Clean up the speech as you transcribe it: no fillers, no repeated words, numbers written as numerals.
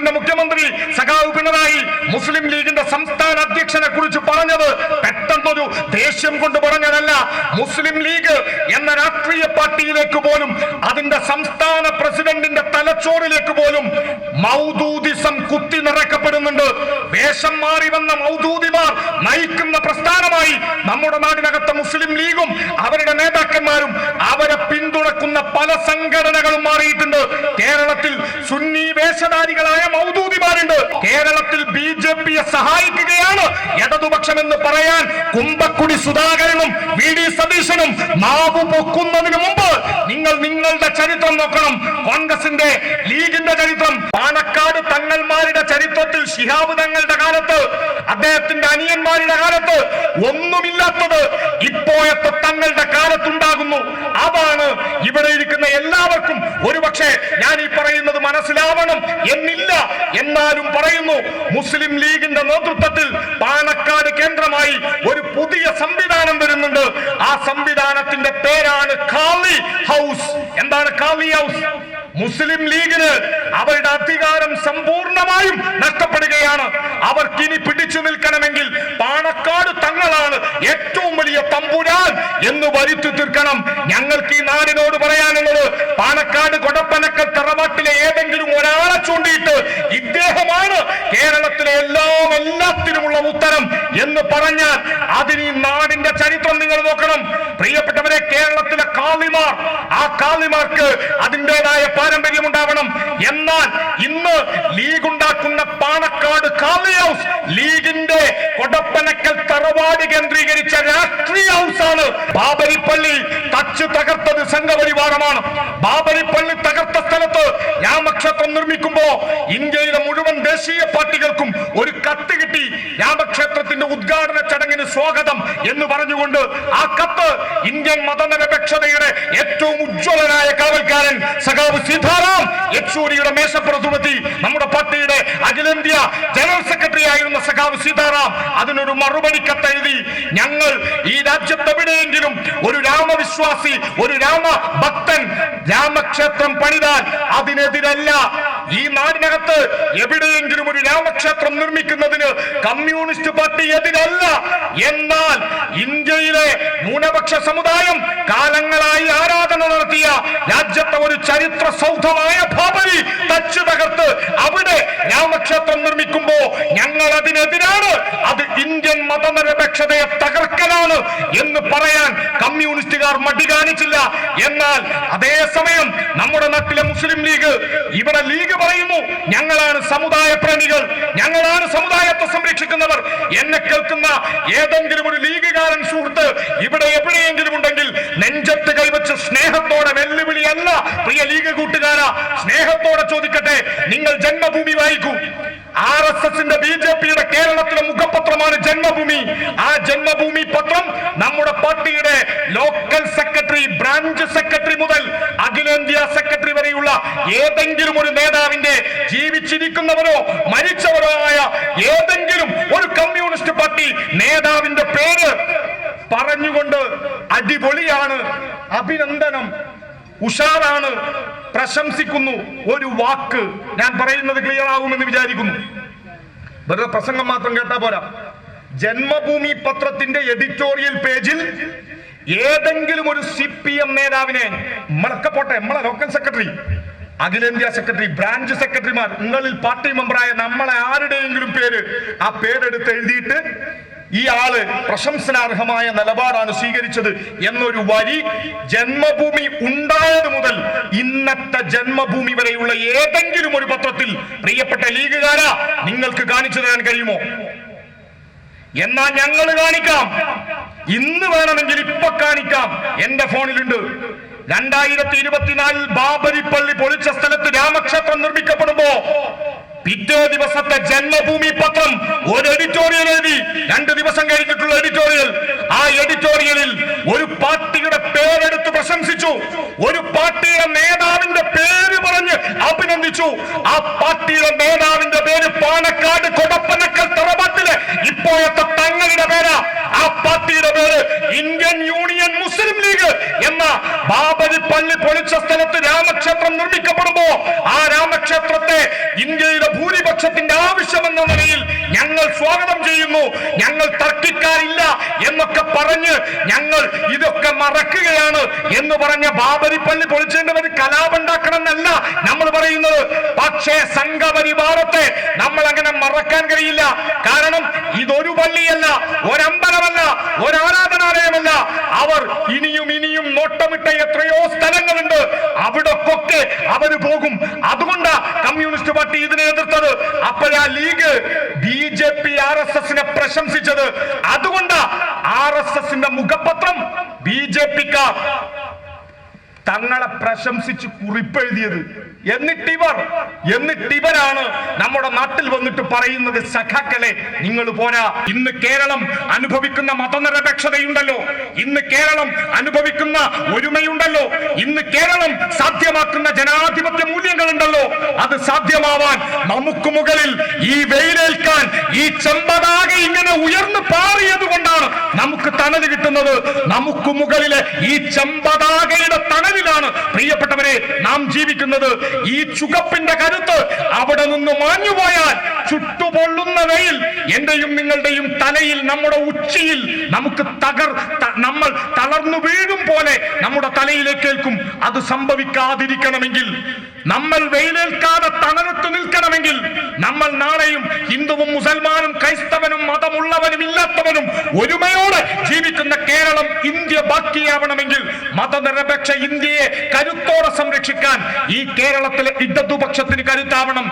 നാട്ടിന്റെ മുഖ്യമന്ത്രി സഖാവ് പിണറായി മുസ്ലിം ലീഗിന്റെ സംസ്ഥാന അധ്യക്ഷനെ കുറിച്ച് പറഞ്ഞത് പെട്ടെന്നൊരു ദേഷ്യം കൊണ്ട് പറഞ്ഞതല്ല. മുസ്ലിം ലീഗ് എന്ന രാഷ്ട്രീയ പാർട്ടിയിലേക്ക് പോലും അതിന്റെ സംസ്ഥാന പ്രസിഡന്റിന്റെ തലച്ചോറിലേക്ക് പോലും മൗദൂദിസം കുത്തി നിറക്കപ്പെടുന്നുണ്ട്. വേഷം മാറി വന്ന മൗദൂദിമാർ നയിക്കുന്ന പ്രസ്ഥാനമായി നമ്മുടെ നാടിനകത്ത് മുസ്ലിം ലീഗും അവരുടെ നേതാക്കന്മാരും അവരെ പിന്തുണക്കുന്ന പല സംഘടനകളും മാറിയിട്ടുണ്ട്. കേരളത്തിൽ സുന്നി വേഷധാരികളായ മൗദൂദിമാരുണ്ട്. കേരളത്തിൽ BJP-യെ സഹായിക്കുകയാണ് ഇടതുപക്ഷം എന്ന് പറയാൻ കുമ്പക്കുടി സുധാകരനും VD സതീശനും നാവ് പൊക്കുന്നതിന് മുമ്പ് നിങ്ങൾ നിങ്ങളുടെ ചരിത്രം നോക്കണം. കോൺഗ്രസിന്റെ ലീഗിന്റെ ചരിത്രം, പാണക്കാട് തങ്ങൾമാരുടെ ചരിത്രത്തിൽ ശിഹാബ് തങ്ങളുടെ കാലത്ത്, അദ്ദേഹത്തിന്റെ അനിയന്മാരുടെ കാലത്ത് ഒന്നുമില്ലാത്തത് ഇപ്പോഴത്തെ തങ്ങളുടെ കാലത്തുണ്ടാകുന്നു. അതാണ് ഇവിടെ ഇരിക്കുന്ന എല്ലാവർക്കും ഒരുപക്ഷെ ഞാൻ ഈ പറയുന്നത് മനസ്സിലാവണം എന്നില്ല, എന്നാലും പറയുന്നു. മുസ്ലിം ലീഗിന്റെ നേതൃത്വത്തിൽ പാണക്കാട് കേന്ദ്രമായി ഒരു പുതിയ സംവിധാനം വരുന്നുണ്ട്. ആ സംവിധാനത്തിന്റെ പേരാണ് ഖാലി ഹൗസ്. എന്താണ് ഖാലി ഹൗസ്? മുസ്ലിം ലീഗിന് അവരുടെ അധികാരം സമ്പൂർണമായും നഷ്ടപ്പെടുകയാണ്. അവർക്കിനി പിടിച്ചു നിൽക്കണമെങ്കിൽ പാണക്കാട് തങ്ങളാണ് ഏറ്റവും വലിയ തമ്പുരാൻ എന്ന് വരുത്തി തീർക്കണം. ഞങ്ങൾക്ക് ഈ നാടിനോട് പറയാനുള്ളത്, പാണക്കാട് കൊടപ്പനക്കൽ തറവാട്ടിലെ ഏതെങ്കിലും ഒരാളെ ചൂണ്ടിയിട്ട് ഇദ്ദേഹമാണ് കേരളത്തിലെ എല്ലാത്തിനുമുള്ള ഉത്തരം എന്ന് പറഞ്ഞാൽ അതിന് ഈ നാടിന്റെ ചരിത്രം നിങ്ങൾ നോക്കണം. പ്രിയപ്പെട്ടവരെ, കേരളത്തിലെ കാളിമാർ, ആ കാളിമാർക്ക് അതിൻ്റെതായ പാരമ്പര്യം ഉണ്ടാവണം. എന്നാൽ ഇന്ന് ലീഗ് ഉണ്ടാക്കുന്ന പാണക്കാട് ഖാലി ഹൗസ് ലീഗിന്റെ കൊടപ്പനക്കൽ തറവാട് കേന്ദ്രീകരിച്ച രാഷ്ട്രീയ ഹൗസാണ്. ബാബരിപ്പള്ളി തച്ചു തകർത്തത് സംഘപരിവാരമാണ്. ബാബരിപ്പള്ളി തകർത്ത സ്ഥലത്ത് രാമക്ഷേത്രം നിർമ്മിക്കുമ്പോ ഇന്ത്യയിലെ മുഴുവൻ ദേശീയ പാർട്ടികൾക്കും ഒരു കത്ത് കിട്ടി. രാമക്ഷേത്രത്തിന്റെ ഉദ്ഘാടന ചടങ്ങിന് സ്വാഗതം എന്ന് പറഞ്ഞുകൊണ്ട് ആ കത്ത് ഇന്ത്യൻ മതനിരപേക്ഷതയുടെ ഏറ്റവും ഉജ്ജ്വലനായ കാവൽക്കാരൻ സഖാവ് സീതാറാം യെച്ചൂരിയുടെ മേശപ്പുറത്തുമെത്തി. നമ്മുടെ പാർട്ടിയുടെ അഖിലേന്ത്യാ ജനറൽ സെക്രട്ടറി ആയിരുന്ന സഖാവ് സീതാറാം അതിനൊരു മറുപടി കത്തെഴുതി. ഞങ്ങൾ ഈ രാജ്യത്തെവിടെയെങ്കിലും ഒരു രാമവിശ്വാസി, ഒരു രാമഭക്തൻ രാമക്ഷേത്രം പണിതാൽ അതിനെതിരല്ല. ഈ നാടിനകത്ത് എവിടെയെങ്കിലും ഒരു രാമക്ഷേത്രം നിർമ്മിക്കുന്നതിന് കമ്മ്യൂണിസ്റ്റ് പാർട്ടി എതിരല്ല. എന്നാൽ ഇന്ത്യയിലെ ന്യൂനപക്ഷ സമുദായം കാലങ്ങളായി ആരാധന നടത്തിയ രാജ്യത്തെ ഒരു ചരിത്ര സൗധമായ ബാബരി തച്ചു തകർത്ത് അവിടെ രാമക്ഷേത്രം നിർമ്മിക്കുമ്പോ ഞങ്ങൾ അതിനെതിരാണ്. അത് ഇന്ത്യൻ മതനിരപേക്ഷതയെ തകർക്കലാണ് എന്ന് പറയാൻ കമ്മ്യൂണിസ്റ്റുകാർ മടി കാണിച്ചില്ല. എന്നാൽ അതേസമയം നമ്മുടെ നാട്ടിലെ മുസ്ലിം ലീഗ്, ഇവിടെ ലീഗ് പറയുന്നു ഞങ്ങളാണ് സമുദായ പ്രേമികൾ, ഞങ്ങളാണ് സമുദായത്തെ സംരക്ഷിക്കുന്നവർ. എന്നെ കേൾക്കുന്ന ഏതെങ്കിലും ഒരു ലീഗുകാരൻ സുഹൃത്ത് ഇവിടെ എവിടെയെങ്കിലും ഉണ്ടെങ്കിൽ നെഞ്ചത്ത് കൈവച്ച് സ്നേഹത്തോടെ, വെല്ലുവിളിയല്ല പ്രിയ ലീഗ് കൂട്ടുകാരാ, സ്നേഹത്തോടെ ചോദിക്കട്ടെ, നിങ്ങൾ ജന്മഭൂമി വായിക്കൂ. RSSന്റെ BJP-യുടെ കേരളത്തിലെ മുഖപത്രമാണ് ജന്മഭൂമി. ആ ജന്മഭൂമി പത്രം നമ്മുടെ പാർട്ടിയുടെ ലോക്കൽ സെക്രട്ടറി, ബ്രാഞ്ച് സെക്രട്ടറി മുതൽ അഖിലേന്ത്യാ സെക്രട്ടറി വരെയുള്ള ഏതെങ്കിലും ഒരു നേതാവിന്റെ, ജീവിച്ചിരിക്കുന്നവരോ മരിച്ചവരോ ആയ ഏതെങ്കിലും ഒരു കമ്മ്യൂണിസ്റ്റ് പാർട്ടി നേതാവിന്റെ പേര് പറഞ്ഞുകൊണ്ട് അടിപൊളിയാണ്, അഭിനന്ദനം, ഉഷാറാണ്, പ്രശംസിക്കുന്നു, ഒരു വാക്ക് ഞാൻ പറയുന്നത് ക്ലിയർ ആകുമെന്ന് വിചാരിക്കുന്നു. വെറുതെ പ്രസംഗം മാത്രം കേട്ടാ പോരാ. ജന്മഭൂമി പത്രത്തിന്റെ എഡിറ്റോറിയൽ പേജിൽ ഏതെങ്കിലും ഒരു CPM നേതാവിനെ, നമ്മളൊക്കെ പോട്ടെ, നമ്മളെ ലോക്കൽ സെക്രട്ടറി, അഖിലേന്ത്യാ സെക്രട്ടറി, ബ്രാഞ്ച് സെക്രട്ടറിമാർ, നിങ്ങളിൽ പാർട്ടി മെമ്പറായ നമ്മളെ ആരുടെയെങ്കിലും പേര് ആ പേരെടുത്ത് എഴുതിയിട്ട് ഈ ആള് പ്രശംസനാർഹമായ നിലപാടാണ് സ്വീകരിച്ചത് എന്നൊരു വരി ജന്മഭൂമി ഉണ്ടായത് മുതൽ ഇന്നത്തെ ജന്മഭൂമി വരെയുള്ള ഏതെങ്കിലും ഒരു പത്രത്തിൽ പ്രിയപ്പെട്ട ലീഗുകാരാ നിങ്ങൾക്ക് കാണിച്ചു തരാൻ കഴിയുമോ? എന്നാ ഞങ്ങൾ കാണിക്കാം. ഇന്ന് വേണമെങ്കിൽ ഇപ്പൊ കാണിക്കാം. എന്റെ ഫോണിലുണ്ട്. 2024 ബാബരിപ്പള്ളി പൊളിച്ച സ്ഥലത്ത് രാമക്ഷേത്രം നിർമ്മിക്കപ്പെടുമ്പോ പിറ്റേ ദിവസത്തെ ജന്മഭൂമി പത്രം ഒരു എഡിറ്റോറിയൽ എഴുതി. 2 ദിവസം കഴിഞ്ഞിട്ടുള്ള എഡിറ്റോറിയൽ. ആ എഡിറ്റോറിയലിൽ ഒരു പാർട്ടിയുടെ പേരെടുത്ത് പ്രശംസിച്ചു, ഒരു പാർട്ടിയുടെ നേതാവിന്റെ പേര് പറഞ്ഞ് അഭിനന്ദിച്ചു. ആ പാർട്ടിയുടെ നേതാവിന്റെ പേര് പാണക്കാട് കൊടപ്പനക്കൽ തറവാട്ടിലെ ഇപ്പോഴത്തെ തങ്ങളുടെ പേരാ. ആ പാർട്ടിയുടെ പേര് ഇന്ത്യൻ യൂണിയൻ മുസ്ലിം ലീഗ് എന്ന. ബാബരിപ്പള്ളി പൊളിച്ച സ്ഥലത്ത് രാമക്ഷേത്രം നിർമ്മിക്കപ്പെടുമ്പോ ആ രാമക്ഷേത്രത്തെ ഇന്ത്യയിലെ ഭൂരിഭാഗം ഇടതുപക്ഷത്തിന്റെ ആവശ്യമെന്ന നിലയിൽ ഞങ്ങൾ സ്വാഗതം ചെയ്യുന്നു. ഞങ്ങൾ തർക്കിക്കാറില്ല എന്നൊക്കെ പറഞ്ഞ് ഞങ്ങൾ ഇതൊക്കെ മറക്കുകയാണ് എന്ന് പറഞ്ഞ ബാബരി പള്ളി പൊളിച്ചേണ്ടവർ കലാപുണ്ടാക്കണം എന്നല്ല നമ്മൾ പറയുന്നത്. പക്ഷേ സംഘപരിവാരത്തെ നമ്മൾ അങ്ങനെ മറക്കാൻ കഴിയില്ല. കാരണം ഇതൊരു പള്ളിയല്ല, ഒരമ്പലമല്ല, ഒരാരാധനാലയമല്ല. അവർ ഇനിയും ഇനിയും നോട്ടമിട്ട എത്രയോ സ്ഥലങ്ങളുണ്ട്. അവിടൊക്കെ അവര് പോകും. അതുകൊണ്ടാ കമ്മ്യൂണിസ്റ്റ് പാർട്ടി ഇതിനെ എതിർത്തത്. അപ്പോഴാ ലീഗ് BJP RSSനെ പ്രശംസിച്ചത്. അതുകൊണ്ടാ RSSന്റെ മുഖപത്രം BJPക്കാർ തങ്ങളെ പ്രശംസിച്ച് കുറിപ്പെഴുതിയത്. എന്നിട്ടിവരാണ് നമ്മുടെ നാട്ടിൽ വന്നിട്ട് പറയുന്നത്, സഖാക്കളെ നിങ്ങൾ പോരാ. ഇന്ന് കേരളം അനുഭവിക്കുന്ന മതനിരപേക്ഷതയുണ്ടല്ലോ, ഇന്ന് കേരളം അനുഭവിക്കുന്ന ഒരുമയുണ്ടല്ലോ, ഇന്ന് കേരളം സാധ്യമാക്കുന്ന ജനാധിപത്യ മൂല്യങ്ങളുണ്ടല്ലോ, അത് സാധ്യമാവാൻ നമുക്ക് മുകളിൽ ഈ വെയിലേൽക്കാൻ ഈ ചെമ്പതാകെ ഇങ്ങനെ ഉയർന്നു പാറിയത് കൊണ്ടാണ് നമുക്ക് തണല് കിട്ടുന്നത്. നമുക്ക് മുകളിലെ ഈ ചെമ്പതാകയുടെ തണലിലാണ് പ്രിയപ്പെട്ടവരെ നാം ജീവിക്കുന്നത്. ഈ ചുകപ്പിന്റെ കരുത്ത് അവിടെ നിന്ന് മാഞ്ഞുപോയാൽ ചുട്ടുപൊള്ളുന്ന വെയിൽ എന്റെയും നിങ്ങളുടെയും തലയിൽ, നമ്മുടെ ഉച്ചിയിൽ നമുക്ക് നമ്മൾ തളർന്നു വീഴും പോലെ നമ്മുടെ തലയിലേക്ക് ഏൽക്കും. അത് സംഭവിക്കാതിരിക്കണമെങ്കിൽ, നമ്മൾ വെയിലേൽക്കാതെ തണലത്ത് നിൽക്കണമെങ്കിൽ, നമ്മൾ നാളെയും ഹിന്ദുവും മുസൽമാനും ക്രൈസ്തവനും മതമുള്ളവനും ഇല്ലാത്തവനും ഒരുമയോടെ ജീവിക്കുന്ന കേരളം, ഇന്ത്യ ബാക്കിയാവണമെങ്കിൽ, മതനിരപേക്ഷ ഇന്ത്യയെ കരുത്തോടെ സംരക്ഷിക്കാൻ ഈ കേരളത്തിലെ ഇടതുപക്ഷത്തിന് കരുത്താവണം.